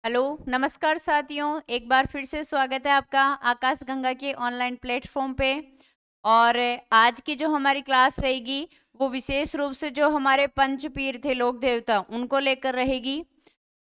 Hello नमस्कार साथियों, एक बार फिर से स्वागत है आपका आकाश गंगा के ऑनलाइन प्लेटफॉर्म पे। और आज की जो हमारी क्लास रहेगी वो विशेष रूप से जो हमारे पंचपीर थे लोक देवता उनको लेकर रहेगी।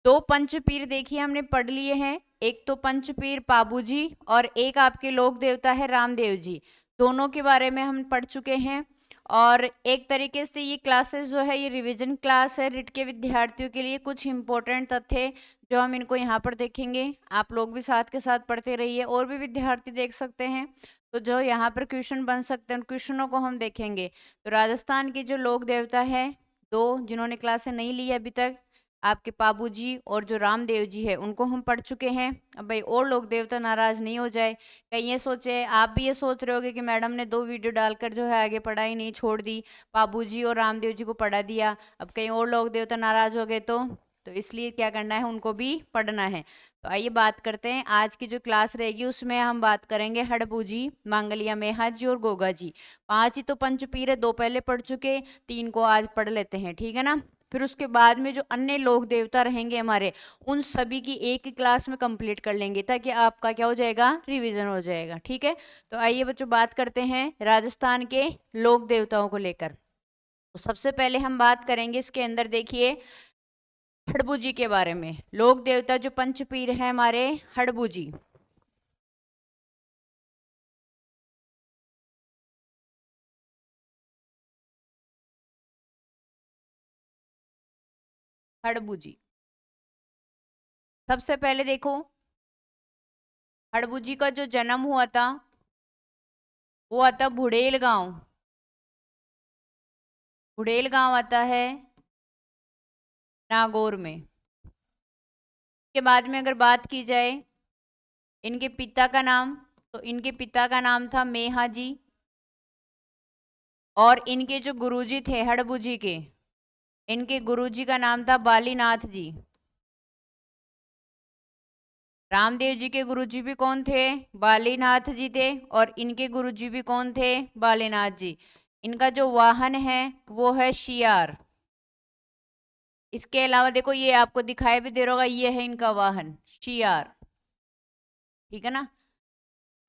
दो पंचपीर देखिए हमने पढ़ लिए हैं, एक तो पंचपीर पाबू जी और एक आपके लोक देवता है रामदेव जी। दोनों के बारे में हम पढ़ चुके हैं। और एक तरीके से ये क्लासेस जो है ये रिवीजन क्लास है रिट के विद्यार्थियों के लिए। कुछ इंपॉर्टेंट तथ्य जो हम इनको यहाँ पर देखेंगे, आप लोग भी साथ के साथ पढ़ते रहिए और भी विद्यार्थी देख सकते हैं। तो जो यहाँ पर क्वेश्चन बन सकते हैं उन क्वेश्चनों को हम देखेंगे। तो राजस्थान के जो लोक देवता है, दो जिन्होंने क्लासें नहीं ली अभी तक, आपके पाबू जी और जो रामदेव जी है उनको हम पढ़ चुके हैं। अब भाई और लोग देवता नाराज नहीं हो जाए, कहीं ये सोचे, आप भी ये सोच रहे होगे कि मैडम ने दो वीडियो डालकर जो है आगे पढ़ाई नहीं, छोड़ दी, पाबू जी और रामदेव जी को पढ़ा दिया, अब कहीं और लोग देवता नाराज हो गए तो इसलिए क्या करना है, उनको भी पढ़ना है। तो आइए बात करते हैं। आज की जो क्लास रहेगी उसमें हम बात करेंगे हड़बू जी, मांगलिया मेहा जी और गोगा जी। 5 ही तो पंचपीर है, 2 पहले पढ़ चुके, 3 को आज पढ़ लेते हैं, ठीक है ना। फिर उसके बाद में जो अन्य लोक देवता रहेंगे हमारे, उन सभी की एक ही क्लास में कंप्लीट कर लेंगे ताकि आपका क्या हो जाएगा, रिवीजन हो जाएगा, ठीक है। तो आइए बच्चों बात करते हैं राजस्थान के लोक देवताओं को लेकर। तो सबसे पहले हम बात करेंगे इसके अंदर, देखिए हड़बू जी के बारे में। लोक देवता जो पंचपीर है हमारे, हड़बू जी। हड़बू जी सबसे पहले देखो, हड़बू जी का जो जन्म हुआ था वो आता भुड़ेल गांव। भुड़ेल गांव आता है नागौर में। के बाद में अगर बात की जाए इनके पिता का नाम, तो इनके पिता का नाम था मेहा जी। और इनके जो गुरुजी थे हड़बू जी के, इनके गुरुजी का नाम था बालीनाथ जी। रामदेव जी के गुरुजी भी कौन थे, बालीनाथ जी थे। और इनके गुरुजी भी कौन थे, बालीनाथ जी। इनका जो वाहन है वो है शियार। इसके अलावा देखो ये आपको दिखाई भी दे रहा होगा, ये है इनका वाहन शियार, ठीक है ना।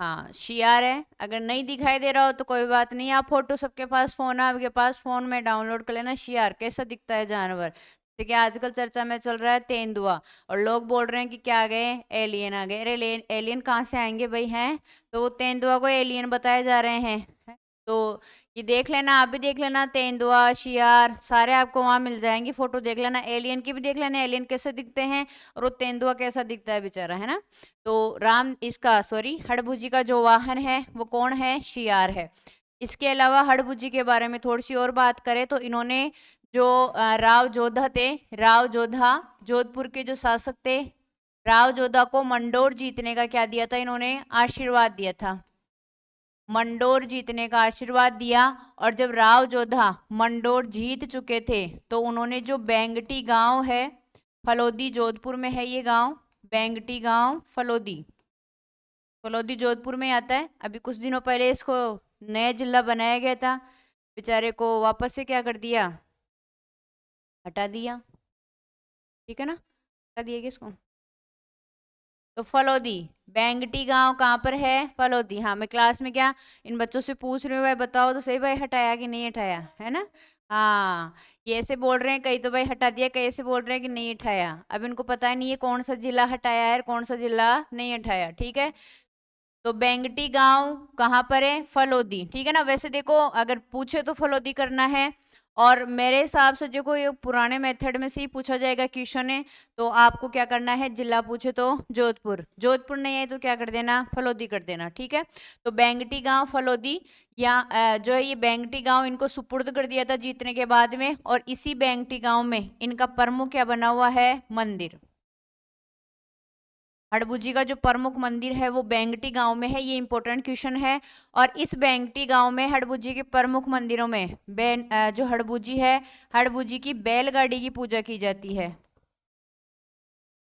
हाँ शियार है। अगर नहीं दिखाई दे रहा हो तो कोई बात नहीं, आप फोटो, सबके पास फोन है, आपके पास फोन में डाउनलोड कर लेना शियार कैसा दिखता है जानवर। देखिए आजकल चर्चा में चल रहा है तेंदुआ, और लोग बोल रहे हैं कि क्या आ गए, एलियन आ गए। अरे एलियन कहाँ से आएंगे भाई, हैं तो वो तेंदुआ को एलियन बताए जा रहे हैं। तो ये देख लेना, आप भी देख लेना, तेंदुआ शियार सारे आपको वहां मिल जाएंगे, फोटो देख लेना, एलियन की भी देख लेना, एलियन कैसे दिखते हैं और वो तेंदुआ कैसा दिखता है बेचारा, है ना। तो राम इसका सॉरी हड़बू जी का जो वाहन है वो कौन है, शियार है। इसके अलावा हड़बू जी के बारे में थोड़ी सी और बात करें तो इन्होंने जो राव जोधा थे, राव जोधा जोधपुर के जो शासक थे, राव जोधा को मंडोर जीतने का क्या दिया था, इन्होंने आशीर्वाद दिया था। मंडोर जीतने का आशीर्वाद दिया। और जब राव जोधा मंडोर जीत चुके थे तो उन्होंने जो बेंगटी गांव है, फलोदी जोधपुर में है ये गांव, बेंगटी गांव फलोदी, फलोदी जोधपुर में आता है। अभी कुछ दिनों पहले इसको नया जिला बनाया गया था, बेचारे को वापस से क्या कर दिया, हटा दिया, ठीक है ना, हटा दिया किसको। तो फलोदी, बेंगटी गांव कहाँ पर है, फलोदी। हाँ मैं क्लास में क्या इन बच्चों से पूछ रही हूँ, भाई बताओ तो सही, भाई हटाया कि नहीं हटाया, है ना। हाँ ये ऐसे बोल रहे हैं, कई तो भाई हटा दिया, कई ऐसे बोल रहे हैं कि नहीं हटाया। अब इनको पता ही नहीं है कौन सा जिला हटाया है और कौन सा जिला नहीं हटाया, ठीक है। तो बेंगटी गांव कहाँ पर है, फलोदी, ठीक है ना। वैसे देखो अगर पूछे तो फलोदी करना है, और मेरे हिसाब से देखो ये पुराने मेथड में से ही पूछा जाएगा क्वेश्चन है। तो आपको क्या करना है, जिला पूछे तो जोधपुर, जोधपुर नहीं है तो क्या कर देना, फलोदी कर देना, ठीक है। तो बेंगटी गांव फलोदी, या जो है ये बेंगटी गांव इनको सुपुर्द कर दिया था जीतने के बाद में। और इसी बेंगटी गांव में इनका प्रमुख क्या बना हुआ है, मंदिर। हड़बू जी का जो प्रमुख मंदिर है वो बेंगटी गांव में है, ये इंपॉर्टेंट क्वेश्चन है। और इस बेंगटी गांव में हड़बू जी के प्रमुख मंदिरों में जो हड़बू जी है, हड़बू जी की बैलगाड़ी की पूजा की जाती है।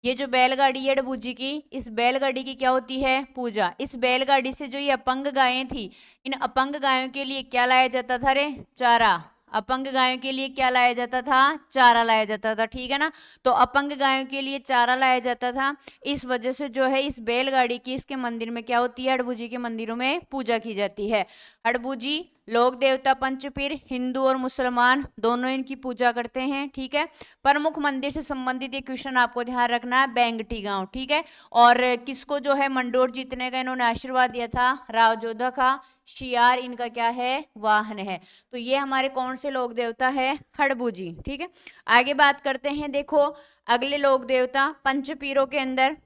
ये जो बैलगाड़ी है हड़बू जी की, इस बैलगाड़ी की क्या होती है, पूजा। इस बैलगाड़ी से जो ये अपंग गायें थी, इन अपंग गायों के लिए क्या लाया जाता था रे, चारा। अपंग गायों के लिए क्या लाया जाता था? चारा लाया जाता था, ठीक है ना। तो अपंग गायों के लिए चारा लाया जाता था। इस वजह से जो है इस बैलगाड़ी की इसके मंदिर में क्या होती है? हड़बूजी के मंदिरों में पूजा की जाती है। हड़बूजी लोक देवता पंचपीर, हिंदू और मुसलमान दोनों इनकी पूजा करते हैं, ठीक है। प्रमुख मंदिर से संबंधित एक क्वेश्चन आपको ध्यान रखना है, बेंगटी गांव, ठीक है। और किसको जो है मंडोर जीतने का इन्होंने आशीर्वाद दिया था? राव जोधा का। शियार इनका क्या है? वाहन है। तो ये हमारे कौन से लोक देवता है? हड़बूजी, ठीक है। आगे बात करते हैं, देखो अगले लोक देवता पंचपीरों के अंदर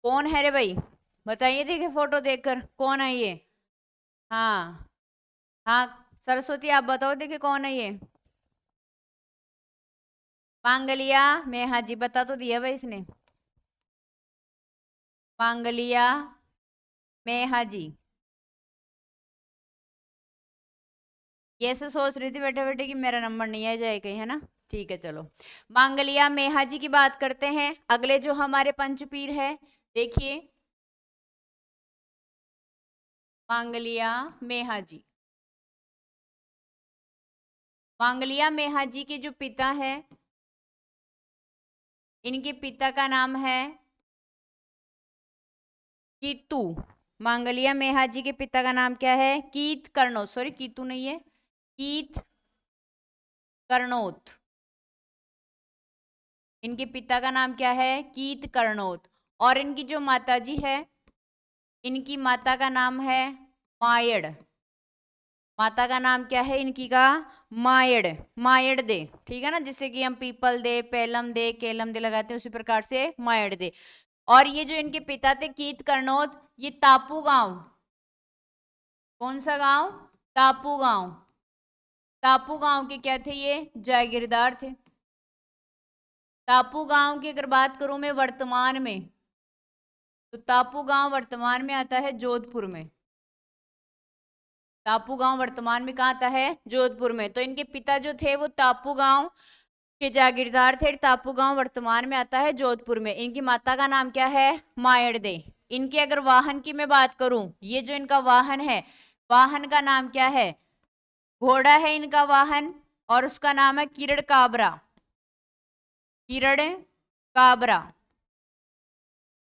कौन है रे भाई? बताइए, देखिए फोटो देखकर कौन है ये? हाँ हाँ, सरस्वती आप बताओ, देखिए कौन है ये? मांगलिया मेहा जी, बता तो दिया भाई इसने। मांगलिया मेहा जी, ये ऐसे सोच रही थी बैठे बैठे कि मेरा नंबर नहीं आ जाए कहीं, है ना। ठीक है, चलो मांगलिया मेहा जी की बात करते हैं। अगले जो हमारे पंचपीर है, देखिए मांगलिया मेहा जी। मांगलिया मेहा जी के जो पिता है, इनके पिता का नाम है कीतू। मांगलिया मेहा जी के पिता का नाम क्या है? कीत कर्णोत, सॉरी कीतू नहीं है, कीत कर्णोत। इनके पिता का नाम क्या है? कीत कर्णोत। और इनकी जो माता जी है, इनकी माता का नाम है मायड़। माता का नाम क्या है इनकी का? मायड़। मायड़ दे, ठीक है ना, जिससे कि हम पीपल दे, पेलम दे, केलम दे लगाते हैं, उसी प्रकार से मायड़ दे। और ये जो इनके पिता थे कीत कर्णोत, ये तापू गांव, कौन सा गांव? तापू गांव। तापू गांव के क्या थे? ये जागीरदार थे। तापू गांव की अगर बात करूं मैं वर्तमान में, तो तापू गांव वर्तमान में आता है जोधपुर में। टापू गांव वर्तमान में कहाँ आता है? जोधपुर में। तो इनके पिता जो थे वो टापू गांव के जागीरदार थे। टापू गांव वर्तमान में आता है जोधपुर में। इनकी माता का नाम क्या है? मायड़दे। इनके अगर वाहन की मैं बात करूं, ये जो इनका वाहन है, वाहन का नाम क्या है? घोड़ा है इनका वाहन, और उसका नाम है किरण काबरा। किरण काबरा।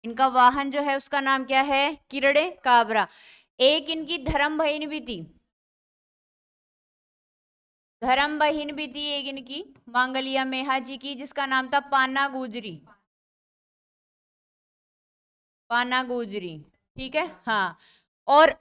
इनका वाहन जो है उसका नाम क्या है? किरण काबरा। एक इनकी धर्म बहिन भी थी, धर्म बहिन भी थी एक इनकी मांगलिया मेहा जी की, जिसका नाम था पाना गुजरी। पाना गुजरी, ठीक है, हाँ। और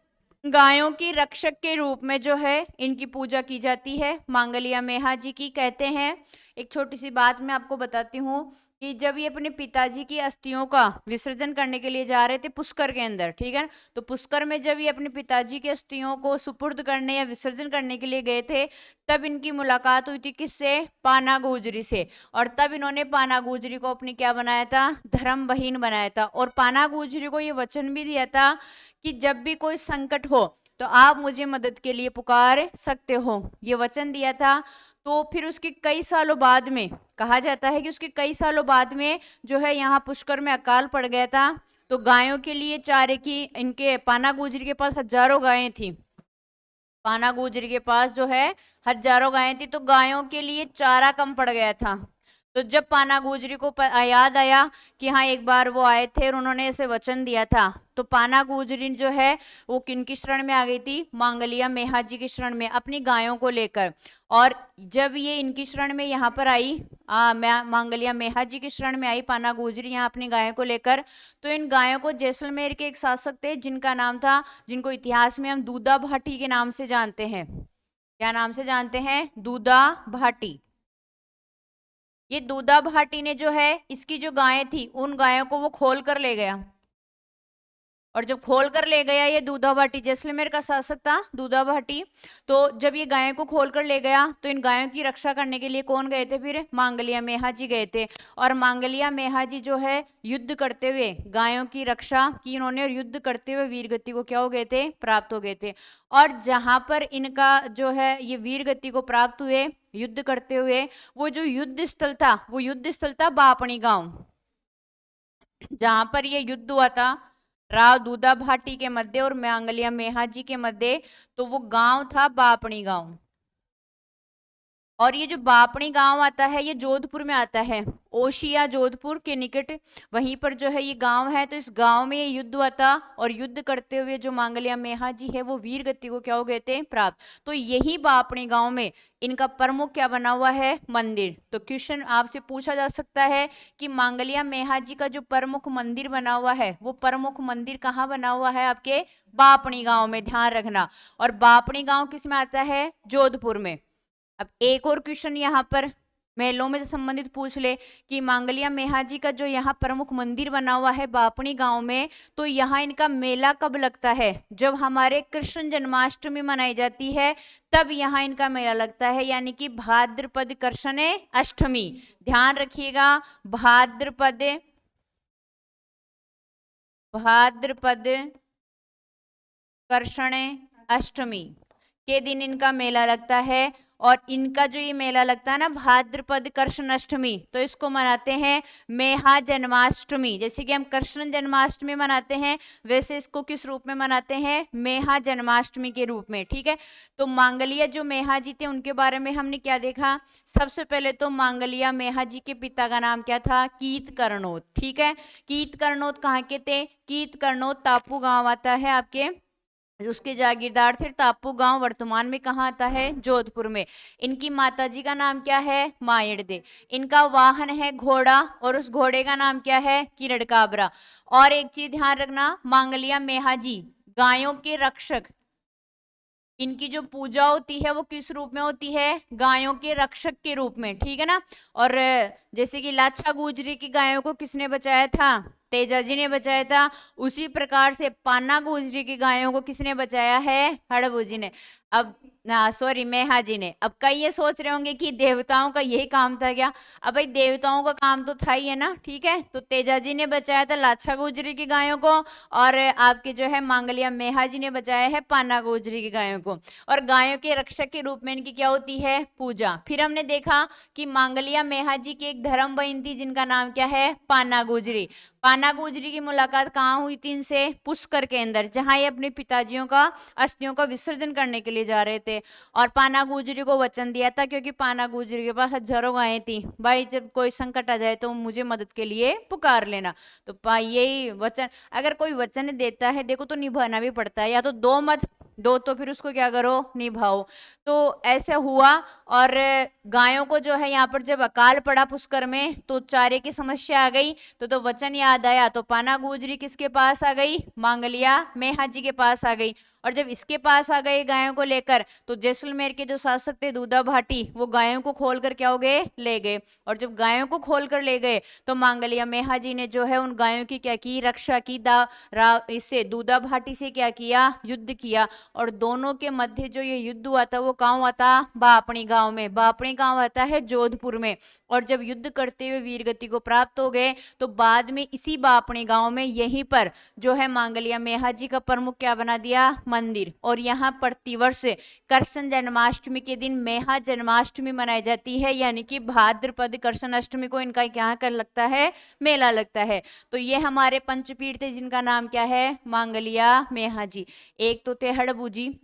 गायों की रक्षक के रूप में जो है इनकी पूजा की जाती है मांगलिया मेहा जी की। कहते हैं, एक छोटी सी बात मैं आपको बताती हूँ कि जब ये अपने पिताजी की अस्थियों का विसर्जन करने के लिए जा रहे थे पुष्कर के अंदर, ठीक है, तो पुष्कर में जब ये अपने पिताजी की अस्थियों को सुपुर्द करने या विसर्जन करने के लिए गए थे, तब इनकी मुलाकात हुई थी किससे? पाना गुजरी से। और तब इन्होंने पाना गुजरी को अपनी क्या बनाया था? धर्म बहिन बनाया था। और पाना गुजरी को ये वचन भी दिया था कि जब भी कोई संकट हो तो आप मुझे मदद के लिए पुकार सकते हो, ये वचन दिया था। तो फिर उसके कई सालों बाद में कहा जाता है कि उसके कई सालों बाद में जो है यहाँ पुष्कर में अकाल पड़ गया था। तो गायों के लिए चारे की, इनके पाना गुजरी के पास हजारों गायें थी। पाना गुजरी के पास जो है हजारों गायें थी, तो गायों के लिए चारा कम पड़ गया था। तो जब पाना गुजरी को याद आया कि हाँ एक बार वो आए थे और उन्होंने ऐसे वचन दिया था, तो पाना गुजरी जो है वो किनकी शरण में आ गई थी? मांगलिया मेहा जी की शरण में, अपनी गायों को लेकर। और जब ये इनकी शरण में यहाँ पर आई, मांगलिया मेहा जी की शरण में आई पाना गुजरी यहाँ अपनी गायों को लेकर, तो इन गायों को जैसलमेर के एक शासक थे जिनका नाम था, जिनको इतिहास में हम दूधा भाटी के नाम से जानते हैं। क्या नाम से जानते हैं? दूधा भाटी। ये दूधा भाटी ने जो है इसकी जो गायें थी उन गायों को वो खोल कर ले गया। और जब खोल कर ले गया, ये दूधा भाटी जैसलमेर का शासक था दूधा भाटी, तो जब ये गायों को खोल कर ले गया तो इन गायों की रक्षा करने के लिए कौन गए थे? फिर मांगलिया मेहा जी गए थे। और मांगलिया मेहा जी जो है युद्ध करते हुए गायों की रक्षा की इन्होंने, और युद्ध करते हुए वीर गति को क्या हो गए थे? प्राप्त हो गए थे। और जहां पर इनका जो है ये वीर गति को प्राप्त हुए युद्ध करते हुए, वो जो युद्ध स्थल था वो युद्ध स्थल था बापणी गांव, जहां पर ये युद्ध हुआ था राव दूधा भाटी के मध्य और मांगलिया मेहा जी के मध्य। तो वो गांव था बापणी गांव। और ये जो बापणी गांव आता है ये जोधपुर में आता है, ओशिया जोधपुर के निकट वहीं पर जो है ये गांव है। तो इस गांव में ये युद्ध हुआ था और युद्ध करते हुए जो मांगलिया मेहा जी है वो वीर गति को क्या हो गए थे, प्राप्त। तो यही बापणी गांव में इनका प्रमुख क्या बना हुआ है, मंदिर। तो क्वेश्चन आपसे पूछा जा सकता है कि मांगलिया मेहा जी का जो प्रमुख मंदिर बना हुआ है वो प्रमुख मंदिर कहाँ बना हुआ है, आपके बापणी गांव में, ध्यान रखना। और बापणी गांव किस में आता है, जोधपुर में। अब एक और क्वेश्चन यहाँ पर मेलों में संबंधित पूछ ले कि मांगलिया मेहा जी का जो यहाँ प्रमुख मंदिर बना हुआ है बापणी गांव में, तो यहाँ इनका मेला कब लगता है, जब हमारे कृष्ण जन्माष्टमी मनाई जाती है तब यहाँ इनका मेला लगता है, यानी कि भाद्रपद कृष्ण अष्टमी। ध्यान रखिएगा, भाद्रपद भाद्रपद कृष्ण अष्टमी के दिन इनका मेला लगता है। और इनका जो ये मेला लगता है ना भाद्रपद कृष्ण अष्टमी, तो इसको मनाते हैं मेहा जन्माष्टमी। जैसे कि हम कृष्ण जन्माष्टमी मनाते हैं वैसे इसको किस रूप में मनाते हैं, मेहा जन्माष्टमी के रूप में। ठीक है, तो मांगलिया जो मेहा जी थे उनके बारे में हमने क्या देखा, सबसे पहले तो मांगलिया मेहा जी के पिता का नाम क्या था, कीत कर्णोत। ठीक है, कीत कर्णोत कहाँ के थे, कीत कर्णोत टापू गांव आता है आपके, उसके जागीरदार थे। टापू गांव वर्तमान में कहाँ आता है, जोधपुर में। इनकी माताजी का नाम क्या है, मायड़दे। इनका वाहन है घोड़ा और उस घोड़े का नाम क्या है, किरण काबरा। और एक चीज ध्यान रखना, मांगलिया मेहा जी गायों के रक्षक, इनकी जो पूजा होती है वो किस रूप में होती है, गायों के रक्षक के रूप में। ठीक है ना। और जैसे कि लाछा गुजरी की गायों को किसने बचाया था, तेजा जी ने बचाया था। उसी प्रकार से पाना गुजरी की गायों को किसने बचाया है, हड़बू जी ने। अब ना सॉरी मेहा जी ने। अब कई ये सोच रहे होंगे कि देवताओं का यही काम था क्या, अब भाई देवताओं का काम तो था ही है ना। ठीक है, तो तेजा जी ने बचाया था लाछा गुजरी की गायों को और आपके जो है मांगलिया मेहा जी ने बचाया है पाना गुजरी की गायों को। और गायों के रक्षक के रूप में इनकी क्या होती है, पूजा। फिर हमने देखा कि मांगलिया मेहा जी की एक धर्म बहन थी जिनका नाम क्या है, पाना गुजरी। पाना गुजरी की मुलाकात कहाँ हुई थी इनसे, पुष्कर के अंदर, जहां ये अपने पिताजियों का अस्थियों का विसर्जन करने के लिए जा रहे थे। और पाना गुजरी को वचन दिया था, क्योंकि पाना गुजरी के पास हजारों गायें थी, भाई जब कोई संकट आ जाए तो मुझे मदद के लिए पुकार लेना। तो यही वचन, अगर कोई वचन देता है देखो तो निभाना भी पड़ता है, या तो दो मत दो तो फिर उसको क्या करो, निभाओ। तो ऐसे हुआ। और गायों को जो है यहाँ पर जब अकाल पड़ा पुष्कर में तो चारे की समस्या आ गई, तो वचन याद आया, तो पाना गुजरी किसके पास आ गई, मांगलिया मेहा जी के पास आ गई। और जब इसके पास आ गए गायों को लेकर, तो जैसलमेर के जो शासक थे दूधा भाटी, वो गायों को खोलकर क्या हो गए, ले गए। और जब गायों को खोलकर ले गए तो मांगलिया मेहा जी ने जो है उन गायों की क्या की, रक्षा की। इससे दूधा भाटी से क्या किया, युद्ध किया। और दोनों के मध्य जो ये युद्ध हुआ था वो कहाँ हुआ था, बापणी गांव में। बापणी गांव आता है जोधपुर में। और जब युद्ध करते हुए वीरगति को प्राप्त हो गए तो बाद में इसी बापणी गांव में यहीं पर जो है मांगलिया मेहा जी का प्रमुख क्या बना दिया, मंदिर। और यहाँ प्रतिवर्ष कृष्ण जन्माष्टमी के दिन मेहा जन्माष्टमी मनाई जाती है, यानी कि भाद्रपद कृष्ण अष्टमी को इनका यहाँ कर लगता है, मेला लगता है। तो ये हमारे पंचपीठ थे जिनका नाम क्या है, मांगलिया मेहा जी। एक तो थे हड़बू जी,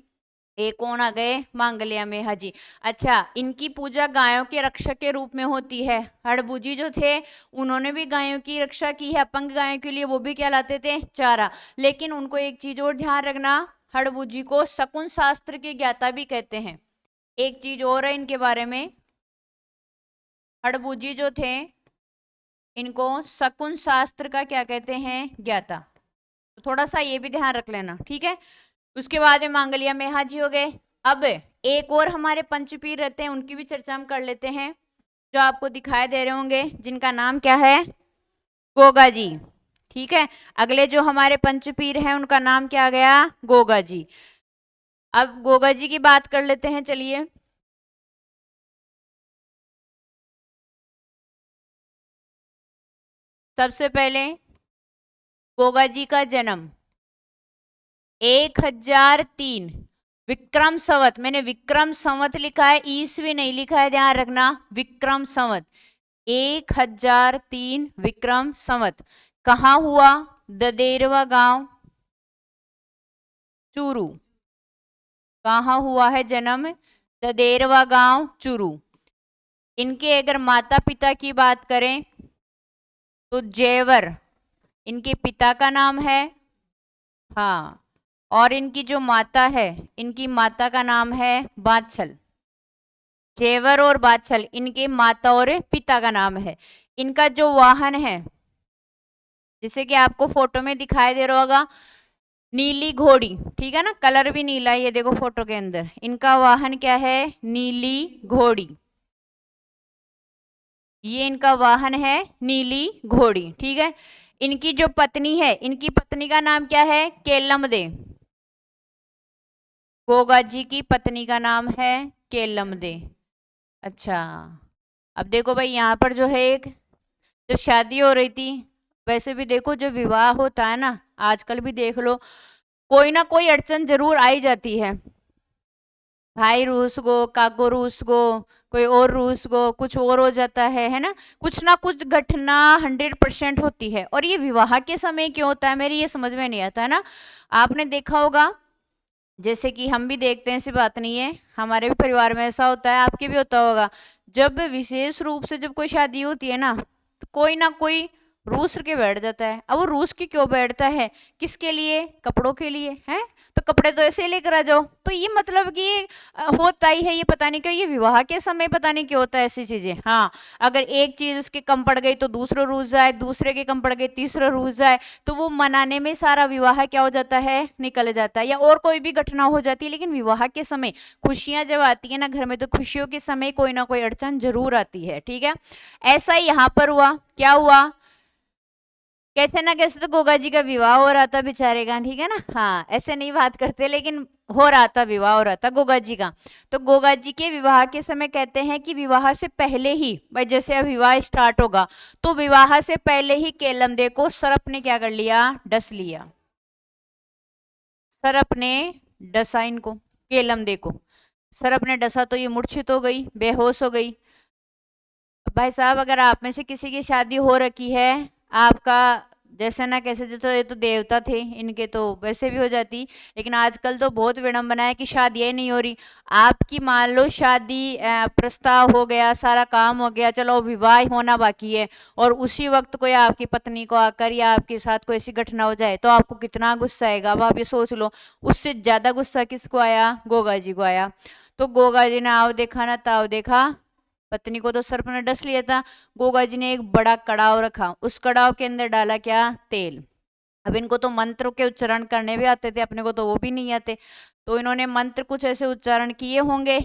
एक कौन आ गए, मांगलिया मेहा जी। अच्छा, इनकी पूजा गायों के रक्षक के रूप में होती है। हड़बू जी जो थे उन्होंने भी गायों की रक्षा की है, अपंग गायों के लिए वो भी क्या लाते थे, चारा। लेकिन उनको एक चीज और ध्यान रखना, हड़बू जी को शकुन शास्त्र के ज्ञाता भी कहते हैं। एक चीज और है इनके बारे में, हड़बू जी जो थे इनको शकुन शास्त्र का क्या कहते हैं, ज्ञाता। तो थोड़ा सा ये भी ध्यान रख लेना, ठीक है। उसके बाद में मांगलिया मेहा जी हो गए। अब एक और हमारे पंचपीर रहते हैं, उनकी भी चर्चा हम कर लेते हैं, जो आपको दिखाई दे रहे होंगे, जिनका नाम क्या है, गोगा जी। ठीक है, अगले जो हमारे पंचपीर हैं उनका नाम क्या गया, गोगा जी। अब गोगा जी की बात कर लेते हैं, चलिए। सबसे पहले गोगा जी का जन्म 1003 विक्रम संवत, मैंने विक्रम संवत लिखा है, ईस्वी नहीं लिखा है, ध्यान रखना, विक्रम संवत 1003 विक्रम संवत। कहाँ हुआ, ददेरवा गांव चूरू। कहाँ हुआ है जन्म, ददेरवा गांव चूरू। इनके अगर माता पिता की बात करें तो जेवर इनके पिता का नाम है, हाँ, और इनकी जो माता है, इनकी माता का नाम है बाछल। जेवर और बाछल इनके माता और पिता का नाम है। इनका जो वाहन है, जैसे कि आपको फोटो में दिखाई दे रहा होगा, नीली घोड़ी, ठीक है ना, कलर भी नीला है, ये देखो फोटो के अंदर। इनका वाहन क्या है? नीली घोड़ी। ये इनका वाहन है नीली घोड़ी, ठीक है। इनकी जो पत्नी है, इनकी पत्नी का नाम क्या है? केलमदे। गोगा जी की पत्नी का नाम है केलमदे। अच्छा, अब देखो भाई, यहाँ पर जो है एक, जब शादी हो रही थी, वैसे भी देखो जो विवाह होता है ना, आजकल भी देख लो, कोई ना कोई अड़चन जरूर आई जाती है। भाई रूस गो, काको रूस गो, कोई और रूस गो, कुछ और हो जाता है ना, कुछ ना कुछ घटना 100% होती है। और ये विवाह के समय क्यों होता है, मेरी ये समझ में नहीं आता है ना। आपने देखा होगा, जैसे कि हम भी देखते हैं, ऐसी बात नहीं है, हमारे भी परिवार में ऐसा होता है, आपके भी होता होगा। जब विशेष रूप से जब कोई शादी होती है ना, तो कोई ना कोई रूस के बैठ जाता है। अब वो रूस के क्यों बैठता है? किसके लिए? कपड़ों के लिए है। तो कपड़े तो ऐसे ही लेकर आ जाओ। तो ये मतलब कि होता ही है, ये पता नहीं क्यों, ये विवाह के समय पता नहीं क्यों होता है ऐसी चीजें। हाँ, अगर एक चीज उसके कम पड़ गई तो दूसरा रूस जाए, दूसरे के कम पड़ गई तीसरा रूस जाए, तो वो मनाने में सारा विवाह क्या हो जाता है? निकल जाता है। या और कोई भी घटना हो जाती है, लेकिन विवाह के समय खुशियां जब आती है ना घर में, तो खुशियों के समय कोई ना कोई अड़चन जरूर आती है, ठीक है। ऐसा ही यहाँ पर हुआ। क्या हुआ? कैसे ना कैसे तो गोगा जी का विवाह हो रहा था बेचारे का, ठीक है ना। हाँ, ऐसे नहीं बात करते, लेकिन हो रहा था, विवाह हो रहा था गोगा जी का। तो गोगा जी के विवाह के समय कहते हैं कि विवाह से पहले ही, भाई जैसे अब विवाह स्टार्ट होगा, तो विवाह से पहले ही केलमदे को सर्प ने क्या कर लिया? डस लिया। सर्प ने डसा इनको, केलमदे को। सर्प ने डसा तो ये मूर्छित हो गई, बेहोश हो गई। भाई साहब, अगर आप में से किसी की शादी हो रखी है, आपका जैसे ना कैसे, जैसे ये तो देवता थे, इनके तो वैसे भी हो जाती, लेकिन आजकल तो बहुत विडंबना है कि शादी ही नहीं हो रही। आपकी मान लो शादी प्रस्ताव हो गया, सारा काम हो गया, चलो विवाह होना बाकी है, और उसी वक्त कोई आपकी पत्नी को आकर या आपके साथ कोई ऐसी घटना हो जाए, तो आपको कितना गुस्सा आएगा, अब आप ये सोच लो। उससे ज्यादा गुस्सा किसको आया? गोगा जी को आया। तो गोगा जी ने आओ देखा ना ताव देखा, पत्नी को तो सर्प ने डस लिया था। गोगा जी ने एक बड़ा कड़ाव रखा, उस कड़ाव के अंदर डाला क्या? तेल। अब इनको तो मंत्र के उच्चारण करने भी आते थे, अपने को तो वो भी नहीं आते। तो इन्होंने मंत्र कुछ ऐसे उच्चारण किए होंगे।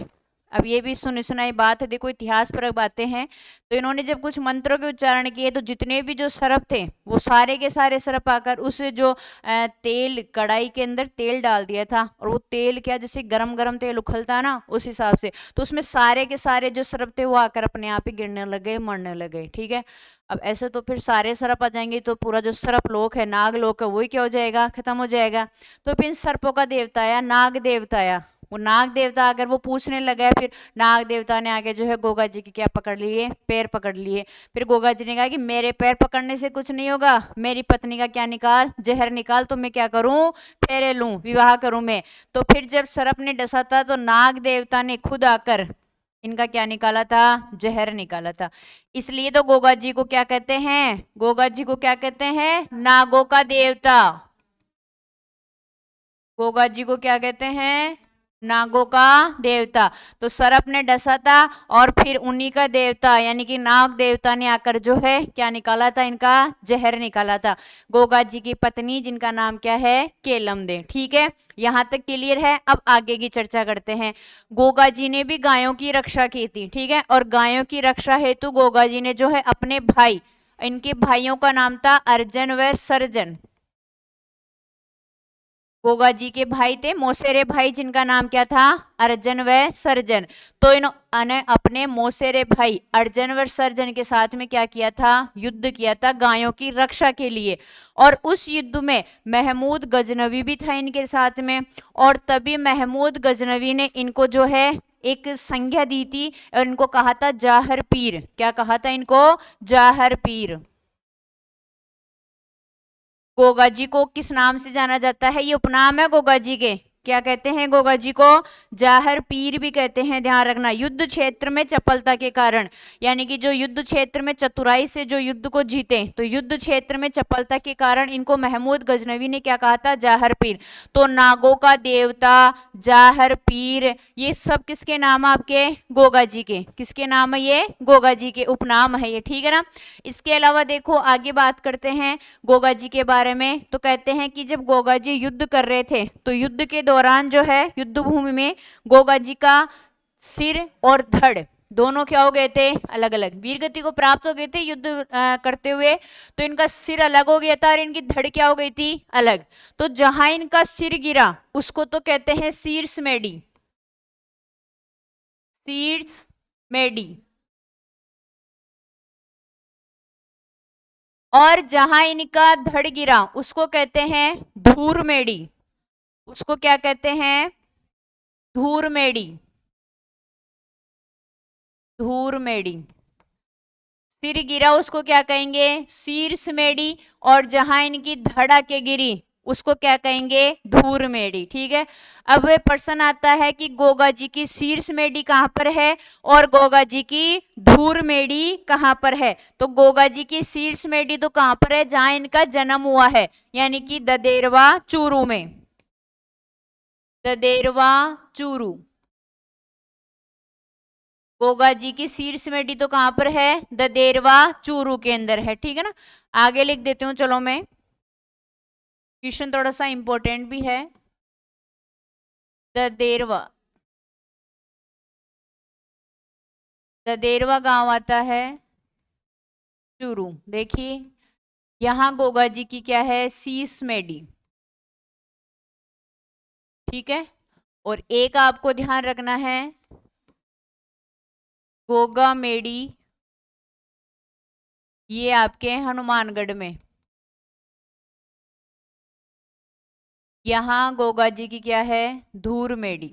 अब ये भी सुनी सुनाई बात है, देखो इतिहास परक बातें हैं। तो इन्होंने जब कुछ मंत्रों के उच्चारण किए, तो जितने भी जो सर्प थे, वो सारे के सारे सर्प आकर उस जो तेल, कढ़ाई के अंदर तेल डाल दिया था। और वो तेल क्या, जैसे गरम गरम तेल उखलता ना, उस हिसाब से, तो उसमें सारे के सारे जो सर्प थे वो आकर अपने आप ही गिरने लगे, मरने लगे, ठीक है। अब ऐसे तो फिर सारे सर्प आ जाएंगे, तो पूरा जो सर्प लोक है, नाग लोक है, वही क्या हो जाएगा? खत्म हो जाएगा। तो फिर सर्पों का देवता आया, नाग देवता आया। वो नाग देवता अगर वो पूछने लगा, फिर नाग देवता ने आगे जो है गोगा जी की क्या पकड़ लिए? पैर पकड़ लिए। फिर गोगा जी ने कहा कि मेरे पैर पकड़ने से कुछ नहीं होगा, मेरी पत्नी का क्या निकाल, जहर निकाल, तो मैं क्या करूं? फेरे लूं, विवाह करूं मैं। तो फिर जब सर्प ने डसा था, तो नाग देवता ने खुद आकर इनका क्या निकाला था? जहर निकाला था। इसलिए तो गोगा जी को क्या कहते हैं? गोगा जी को क्या कहते हैं? नागों का देवता। गोगा जी को क्या कहते हैं? नागों का देवता। तो सर्प ने डसा था, और फिर उन्हीं का देवता यानी कि नाग देवता ने आकर जो है क्या निकाला था? इनका जहर निकाला था। गोगा जी की पत्नी, जिनका नाम क्या है? केलमदे, ठीक है। यहां तक क्लियर है। अब आगे की चर्चा करते हैं। गोगा जी ने भी गायों की रक्षा की थी, ठीक है, और गायों की रक्षा हेतु गोगा जी ने जो है अपने भाई, इनके भाइयों का नाम था अर्जन व सर्जन। गोगा जी के भाई थे मोसेरे भाई, जिनका नाम क्या था? अर्जन व सर्जन। तो इन्होंने अपने मोसेरे भाई अर्जन व सर्जन के साथ में क्या किया था? युद्ध किया था गायों की रक्षा के लिए। और उस युद्ध में महमूद गजनवी भी था इनके साथ में। और तभी महमूद गजनवी ने इनको जो है एक संज्ञा दी थी, और इनको कहा था जाहर पीर। क्या कहा था इनको? जाहर पीर। गोगा जी को किस नाम से जाना जाता है? ये उपनाम है गोगा जी के, क्या कहते हैं गोगा जी को? जाहर पीर भी कहते हैं, ध्यान रखना। युद्ध क्षेत्र में चपलता के कारण, यानी कि जो युद्ध क्षेत्र में चतुराई से जो युद्ध को जीते, तो युद्ध क्षेत्र में चपलता के कारण इनको महमूद गजनवी ने क्या कहा था? जाहर पीर। तो नागों का देवता, जाहर पीर, ये सब किसके नाम है? आपके गोगा जी के। किसके नाम है ये? गोगा जी के उपनाम है ये, ठीक है ना। इसके अलावा देखो आगे बात करते हैं गोगा जी के बारे में। तो कहते हैं कि जब गोगा जी युद्ध कर रहे थे, तो युद्ध के दौरान जो है युद्ध भूमि में गोगा जी का सिर और धड़ दोनों क्या हो गए थे? अलग अलग। वीरगति को प्राप्त हो गए थे युद्ध करते हुए, तो इनका सिर अलग हो गया था और इनकी धड़ क्या हो गई थी? अलग। तो जहां इनका सिर गिरा उसको तो कहते हैं शीर्ष मेडी, शीर्ष मेडी। और जहां इनका धड़ गिरा उसको कहते हैं धूर मेडी। उसको क्या कहते हैं? धूर मेडी, धूर मेडी। सिर गिरा उसको क्या कहेंगे? शीर्ष मेडी। और जहां इनकी धड़ आके गिरी उसको क्या कहेंगे? धूर मेडी, ठीक है। अब वे प्रश्न आता है कि गोगा जी की शीर्ष मेडी कहां पर है और गोगा जी की धूर मेडी कहां पर है? तो गोगा जी की शीर्ष मेडी तो कहां पर है? जहां इनका जन्म हुआ है, यानी कि ददेरवा चूरू में, ददेरवा चूरू। गोगा जी की शीर्ष मेडी तो कहां पर है? ददेरवा चूरू के अंदर है, ठीक है ना। आगे लिख देती हूं, चलो मैं, क्वेश्चन थोड़ा सा इंपॉर्टेंट भी है। ददेरवा, ददेरवा गांव आता है चूरू। देखिए यहां गोगा जी की क्या है? शीश मेडी, ठीक है। और एक आपको ध्यान रखना है, गोगा मेडी ये आपके हनुमानगढ़ में। यहां गोगा जी की क्या है? धूर मेडी,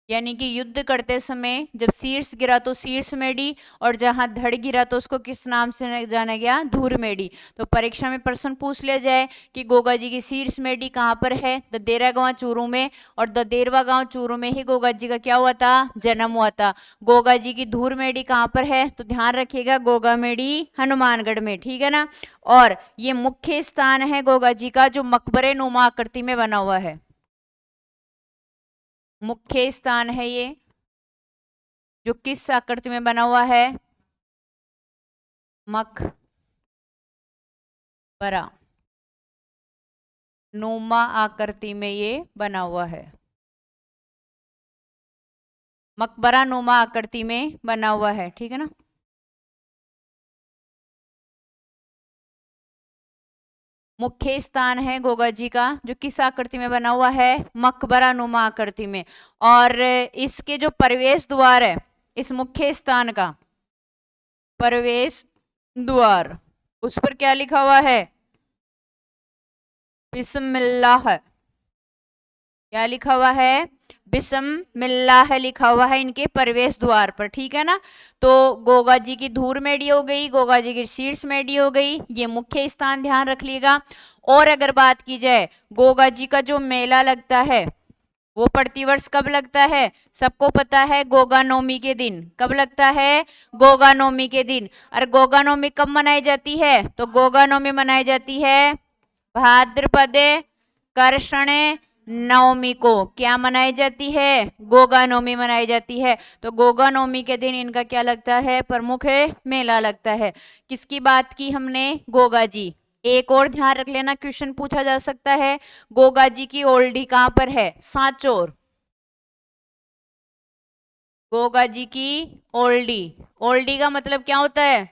यानी कि युद्ध करते समय जब शीर्ष गिरा तो शीर्ष मेडी, और जहां धड़ गिरा तो उसको किस नाम से जाना गया? धूर मेडी। तो परीक्षा में प्रश्न पूछ लिया जाए कि गोगा जी की शीर्ष मेडी कहां पर है? ददेरा गांव चूरू में। और ददेरवा गांव चूरू में ही गोगा जी का क्या हुआ था? जन्म हुआ था। गोगा जी की धूर मेडी कहां पर है? तो ध्यान रखिएगा, गोगा मेडी हनुमानगढ़ में, ठीक है ना। और ये मुख्य स्थान है गोगा जी का जो मकबरे नुमा आकृति में बना हुआ है, मुख्य स्थान है ये जो किस आकृति में बना हुआ है? मकबरा नुमा आकृति में ये बना हुआ है, मकबरा नुमा आकृति में बना हुआ है, ठीक है ना। मुख्य स्थान है गोगा जी का जो किस आकृति में बना हुआ है? मकबरा नुमा आकृति में। और इसके जो प्रवेश द्वार है इस मुख्य स्थान का, प्रवेश द्वार, उस पर क्या लिखा हुआ है? बिस्मिल्लाह। क्या लिखा हुआ है? बिस्मिल्लाह लिखा हुआ है इनके प्रवेश द्वार पर, ठीक है ना। तो गोगा जी की धूर मेडी हो गई, गोगा जी की शीर्ष मेडी हो गई, ये मुख्य स्थान ध्यान रख लीजिएगा। और अगर बात की जाए गोगा जी का जो मेला लगता है वो प्रतिवर्ष कब लगता है? सबको पता है, गोगा नवमी के दिन। कब लगता है? गोगा नवमी के दिन। और गोगा नवमी कब मनाई जाती है? तो गोगा नवमी मनाई जाती है भाद्रपद कृष्ण नवमी को। क्या मनाई जाती है? गोगा नवमी मनाई जाती है। तो गोगा नवमी के दिन इनका क्या लगता है? प्रमुख मेला लगता है। किसकी बात की हमने? गोगा जी। एक और ध्यान रख लेना, क्वेश्चन पूछा जा सकता है, गोगा जी की ओल्डी कहां पर है? सांचौर। गोगा जी की ओल्डी, ओल्डी का मतलब क्या होता है?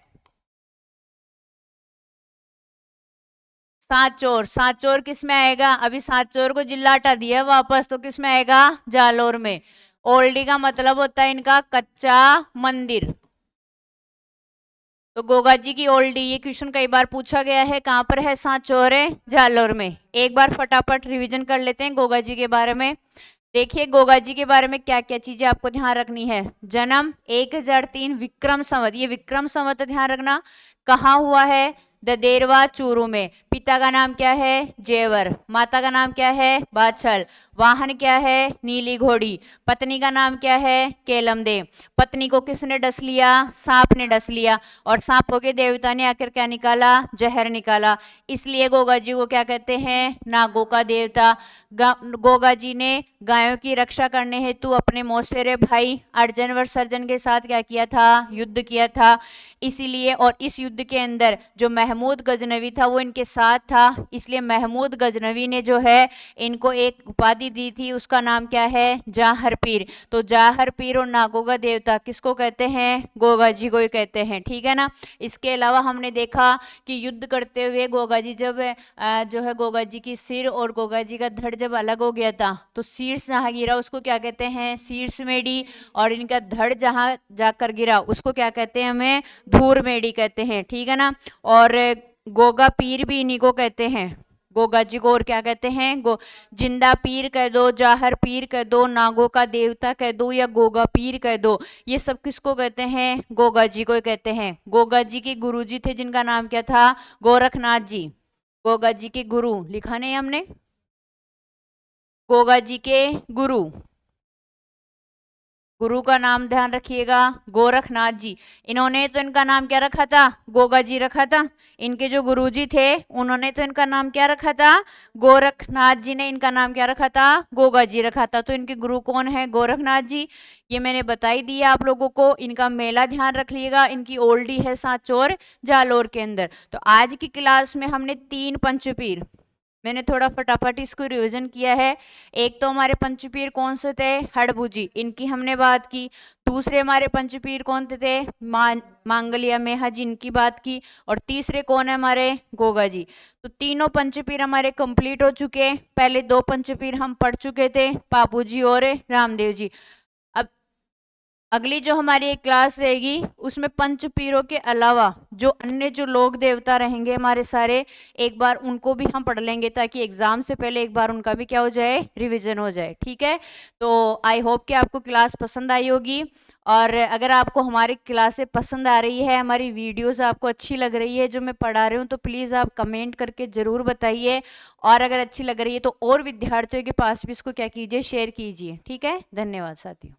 सांचौर। सांचौर किस में आएगा? अभी सांचौर को जिला हटा दिया वापस, तो किस में आएगा? जालोर में। ओल्डी का मतलब होता है इनका कच्चा मंदिर। तो गोगा जी की ओल्डी, ये क्वेश्चन कई बार पूछा गया है, कहां पर है? सांचौर जालोर में। एक बार फटाफट रिवीजन कर लेते हैं गोगा जी के बारे में। देखिए गोगा जी के बारे में क्या क्या चीजें आपको ध्यान रखनी है। जन्म 1003 विक्रम संवत, ये विक्रम संवत ध्यान रखना। कहाँ हुआ है? ददेरवा चूरू में। पिता का नाम क्या है? जेवर। माता का नाम क्या है? बाछल। वाहन क्या है? नीली घोड़ी। पत्नी का नाम क्या है? केलमदे। पत्नी को किसने डस लिया? सांप ने डस लिया, और सांपों के देवता ने आकर क्या निकाला? जहर निकाला। इसलिए गोगा जी को क्या कहते हैं? नागों का देवता। गोगा जी ने गायों की रक्षा करने हेतु अपने मौसेरे भाई अर्जन व सर्जन के साथ क्या किया था? युद्ध किया था। इसीलिए, और इस युद्ध के अंदर जो महमूद गजनवी था वो इनके साथ था, इसलिए महमूद गजनवी ने जो है इनको एक उपाधि दी थी, उसका नाम क्या है? जाहर पीर। तो जाहर पीर और नागों का देवता किसको कहते हैं? गोगा जी को ही कहते हैं, ठीक है ना। इसके अलावा हमने देखा कि युद्ध करते हुए गोगा जी जब जो है गोगा जी की सिर और गोगा जी का धड़ जब अलग हो गया था, तो शीर्ष जहां गिरा उसको क्या कहते हैं? शीर्ष मेढ़ी। और इनका धड़ जहां जाकर गिरा उसको क्या कहते हैं? हमें धूर मेढ़ी कहते हैं, ठीक है ना। और गोगा पीर भी इन्हीं को कहते हैं, गोगा जी को। और क्या कहते हैं? जिंदा पीर कह दो, जाहर पीर कह दो, नागों का देवता कह दो, या गोगा पीर कह दो, ये सब किसको कहते हैं? गोगा जी को कहते हैं। गोगा जी के गुरु जी थे जिनका नाम क्या था? गोरखनाथ जी। गोगा जी के गुरु लिखा नहीं हमने? गोगा जी के गुरु, गुरु का नाम ध्यान रखिएगा, गोरखनाथ जी। इन्होंने तो इनका नाम क्या रखा था? गोगा जी रखा था। इनके जो गुरुजी थे उन्होंने तो इनका नाम क्या रखा था? गोरखनाथ जी ने इनका नाम क्या रखा था? गोगा जी रखा था। तो इनके गुरु कौन है? गोरखनाथ जी। ये मैंने बताई दिया आप लोगों को। इनका मेला ध्यान रखिएगा, इनकी ओल्डी है सांचौर जालोर के अंदर। तो आज की क्लास में हमने 3 पंचपीर, मैंने थोड़ा फटाफट इसको रिवीजन किया है। एक तो हमारे पंचपीर कौन से थे? हड़बूजी, इनकी हमने बात की। दूसरे हमारे पंचपीर कौन थे? मांगलिया मेहा जी, इनकी बात की। और तीसरे कौन है हमारे? गोगा जी। तो तीनों पंचपीर हमारे कंप्लीट हो चुके। पहले 2 पंचपीर हम पढ़ चुके थे, बापू जी और रामदेव जी। अब अगली जो हमारी एक क्लास रहेगी उसमें पंचपीरों के अलावा जो अन्य जो लोक देवता रहेंगे हमारे सारे, एक बार उनको भी हम पढ़ लेंगे, ताकि एग्जाम से पहले एक बार उनका भी क्या हो जाए? रिवीजन हो जाए, ठीक है। तो आई होप कि आपको क्लास पसंद आई होगी। और अगर आपको हमारी क्लासें पसंद आ रही है, हमारी वीडियोस आपको अच्छी लग रही है जो मैं पढ़ा रही हूँ, तो प्लीज़ आप कमेंट करके ज़रूर बताइए। और अगर अच्छी लग रही है तो और विद्यार्थियों के पास भी इसको क्या कीजिए? शेयर कीजिए, ठीक है। धन्यवाद साथियों।